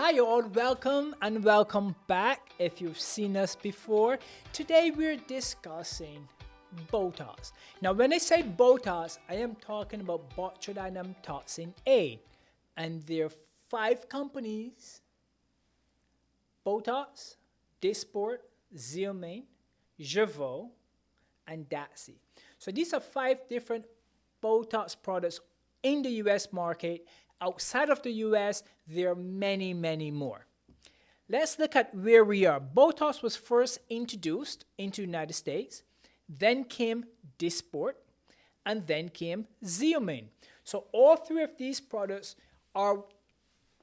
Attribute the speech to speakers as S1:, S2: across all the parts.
S1: Hi all, welcome and welcome back. If you've seen us before, today we're discussing Botox. Now when I say Botox, I am talking about botulinum and there are 5 companies: Botox, Dysport, Xeomin, Jeuveau, and Daxi. So these are 5 different Botox products in the US market. Outside of the US, there are many, many more. Let's look at where we are. Botox was first introduced into the United States, then came Dysport, and then came Xeomin. So all 3 of these products are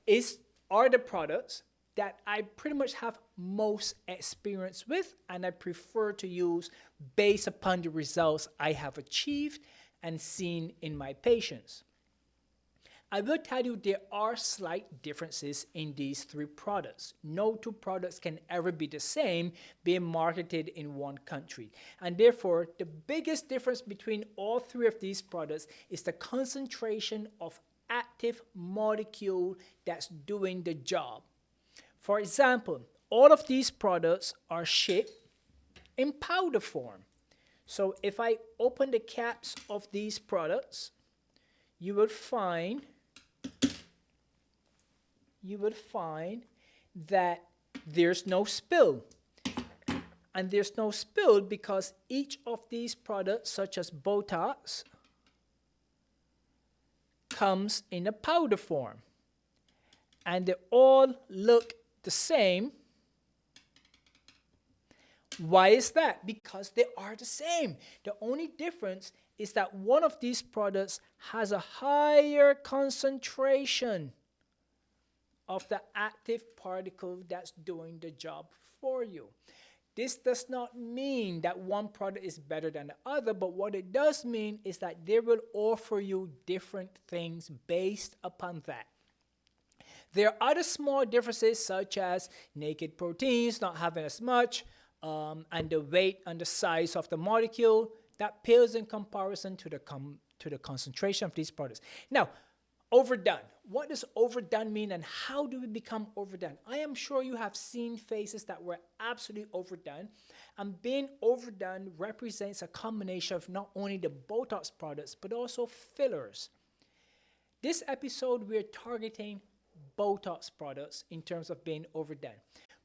S1: the products that I pretty much have most experience with, and I prefer to use based upon the results I have achieved and seen in my patients. I will tell you there are slight differences in these 3 products. No 2 products can ever be the same being marketed in one country. And therefore, the biggest difference between all 3 of these products is the concentration of active molecule that's doing the job. For example, all of these products are shipped in powder form. So if I open the caps of these products, you will find that there's no spill. And there's no spill because each of these products, such as Botox, comes in a powder form. And they all look the same. Why is that? Because they are the same. The only difference is that one of these products has a higher concentration of the active particle that's doing the job for you. This does not mean that one product is better than the other, but what it does mean is that they will offer you different things based upon that. There are other small differences such as naked proteins not having as much, and the weight and the size of the molecule that pales in comparison to the concentration of these products. Now, overdone. What does overdone mean and how do we become overdone? I am sure you have seen faces that were absolutely overdone, and being overdone represents a combination of not only the Botox products but also fillers. This episode we're targeting Botox products in terms of being overdone.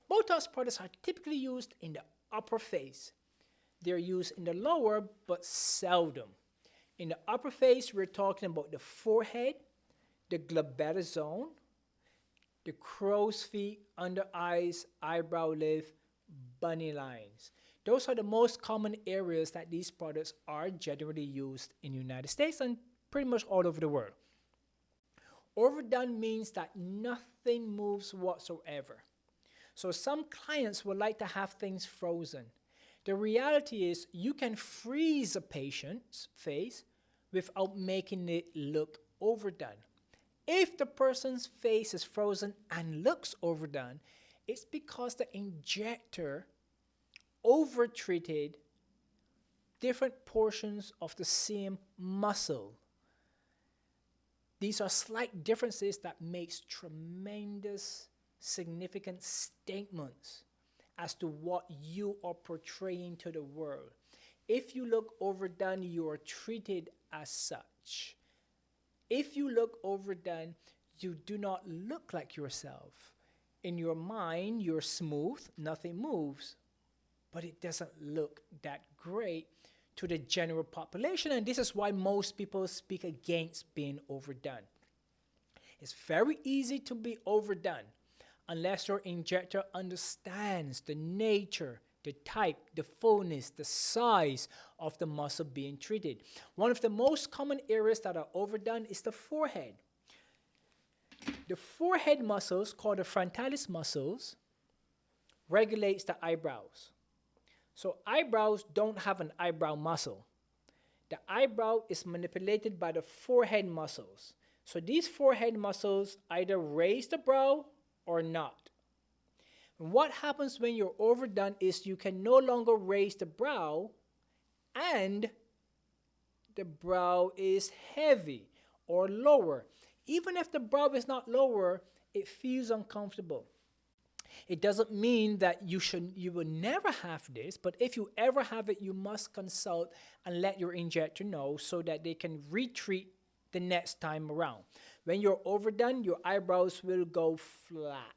S1: Botox products are typically used in the upper face. They're used in the lower but seldom. In the upper face, we're talking about the forehead, the glabella zone, the crow's feet, under eyes, eyebrow lift, bunny lines. Those are the most common areas that these products are generally used in the United States and pretty much all over the world. Overdone means that nothing moves whatsoever. So some clients would like to have things frozen. The reality is you can freeze a patient's face without making it look overdone. If the person's face is frozen and looks overdone, it's because the injector overtreated different portions of the same muscle. These are slight differences that makes tremendous significant statements as to what you are portraying to the world. If you look overdone, you are treated as such. If you look overdone, you do not look like yourself. In your mind, you're smooth, nothing moves, but it doesn't look that great to the general population, and this is why most people speak against being overdone. It's very easy to be overdone unless your injector understands the nature, the type, the fullness, the size of the muscle being treated. One of the most common areas that are overdone is the forehead. The forehead muscles, called the frontalis muscles, regulates the eyebrows. So eyebrows don't have an eyebrow muscle. The eyebrow is manipulated by the forehead muscles. So these forehead muscles either raise the brow or not. And what happens when you're overdone is you can no longer raise the brow, and the brow is heavy or lower. Even if the brow is not lower, it feels uncomfortable. It doesn't mean that you will never have this, but if you ever have it, you must consult and let your injector know so that they can retreat the next time around. When you're overdone, your eyebrows will go flat.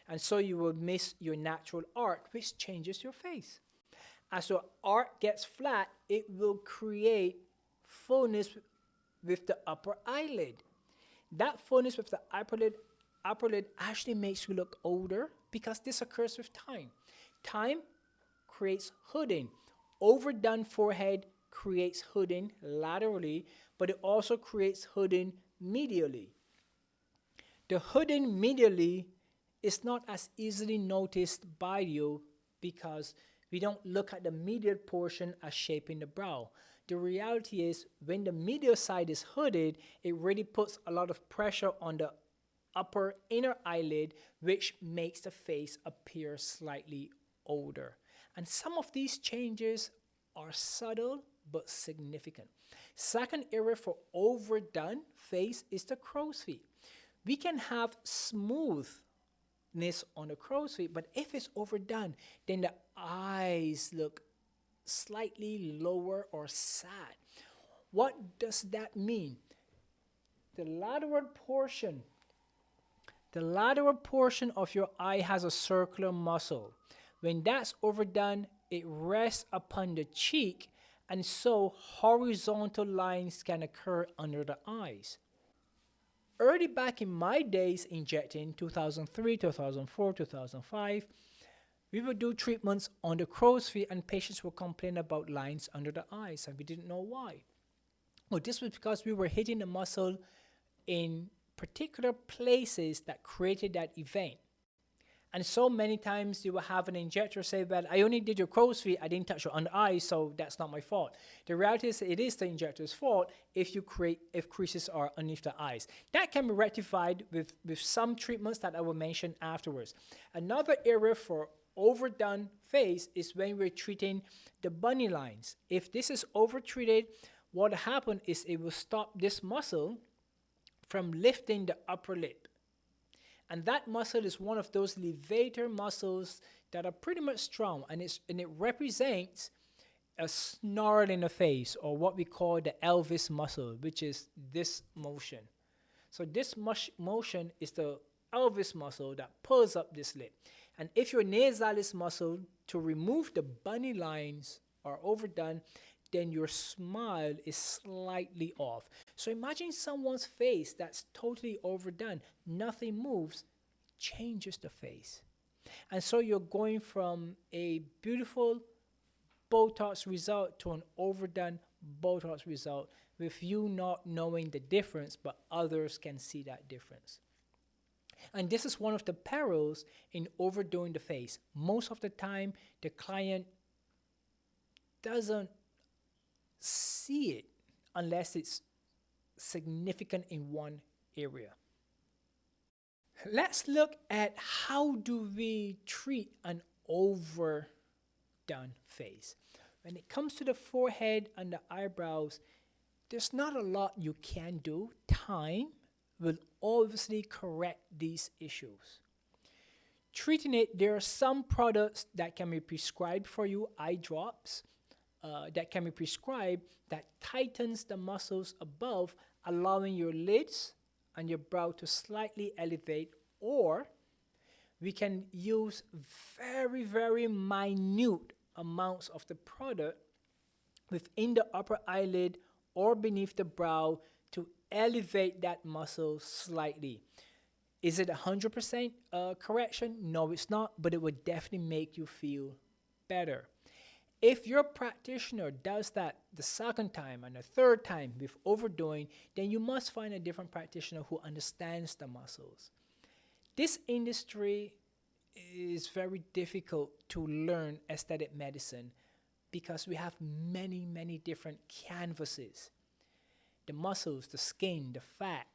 S1: And so you will miss your natural arc, which changes your face. As your arc gets flat, it will create fullness with the upper eyelid. That fullness with the upper lid actually makes you look older because this occurs with time. Time creates hooding. Overdone forehead creates hooding laterally, but it also creates hooding medially. The hooding medially is not as easily noticed by you because we don't look at the medial portion as shaping the brow. The reality is when the medial side is hooded, it really puts a lot of pressure on the upper inner eyelid, which makes the face appear slightly older. And some of these changes are subtle but significant. Second area for overdone face is the crow's feet. We can have smoothness on the crow's feet, but if it's overdone, then the eyes look slightly lower or sad. What does that mean? The lateral portion of your eye has a circular muscle. When that's overdone, it rests upon the cheek, and so horizontal lines can occur under the eyes. Early back in my days injecting, 2003, 2004, 2005, we would do treatments on the crow's feet and patients would complain about lines under the eyes and we didn't know why. Well, this was because we were hitting the muscle in particular places that created that event. And so many times you will have an injector say, well, I only did your crow's feet, I didn't touch your under eye, so that's not my fault. The reality is it is the injector's fault if creases are underneath the eyes. That can be rectified with some treatments that I will mention afterwards. Another area for overdone face is when we're treating the bunny lines. If this is overtreated, what will happen is it will stop this muscle from lifting the upper lip. And that muscle is one of those levator muscles that are pretty much strong, and it represents a snarl in the face, or what we call the Elvis muscle, which is this motion. So this motion is the Elvis muscle that pulls up this lip. And if your nasalis muscle to remove the bunny lines are overdone, then your smile is slightly off. So imagine someone's face that's totally overdone, nothing moves, changes the face. And so you're going from a beautiful Botox result to an overdone Botox result with you not knowing the difference, but others can see that difference. And this is one of the perils in overdoing the face. Most of the time, the client doesn't see it unless it's significant in one area. Let's look at how do we treat an overdone face. When it comes to the forehead and the eyebrows, there's not a lot you can do. Time will obviously correct these issues. Treating it, there are some products that can be prescribed for you, eye drops, that can be prescribed that tightens the muscles above, allowing your lids and your brow to slightly elevate, or we can use very, very minute amounts of the product within the upper eyelid or beneath the brow to elevate that muscle slightly. Is it 100% correction? No, it's not, but it would definitely make you feel better. If your practitioner does that the second time and the third time with overdoing, then you must find a different practitioner who understands the muscles. This industry is very difficult to learn aesthetic medicine because we have many different canvases. The muscles, the skin, the fat,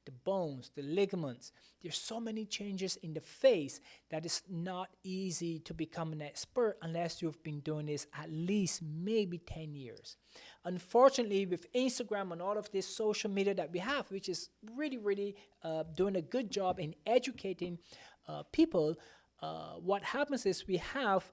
S1: the bones, the ligaments. There's so many changes in the face that it's not easy to become an expert unless you've been doing this at least maybe 10 years. Unfortunately, with Instagram and all of this social media that we have, which is really doing a good job in educating people, what happens is we have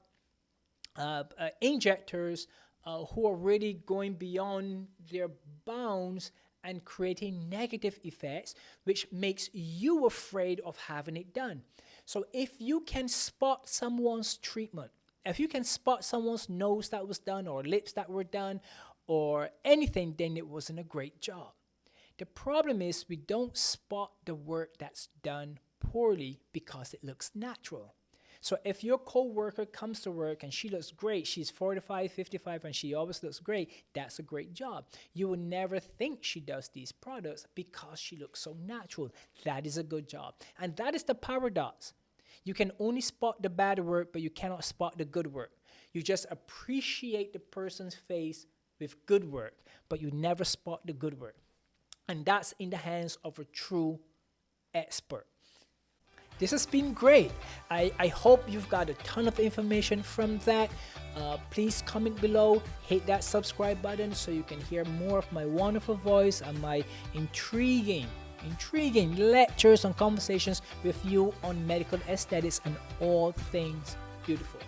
S1: injectors who are really going beyond their bounds and creating negative effects, which makes you afraid of having it done. So if you can spot someone's treatment, if you can spot someone's nose that was done or lips that were done or anything, then it wasn't a great job. The problem is we don't spot the work that's done poorly because it looks natural. So if your co-worker comes to work and she looks great, she's 45, 55, and she always looks great, that's a great job. You will never think she does these products because she looks so natural. That is a good job. And that is the paradox. You can only spot the bad work, but you cannot spot the good work. You just appreciate the person's face with good work, but you never spot the good work. And that's in the hands of a true expert. This has been great. I hope you've got a ton of information from that. Please comment below, hit that subscribe button so you can hear more of my wonderful voice and my intriguing lectures and conversations with you on medical aesthetics and all things beautiful.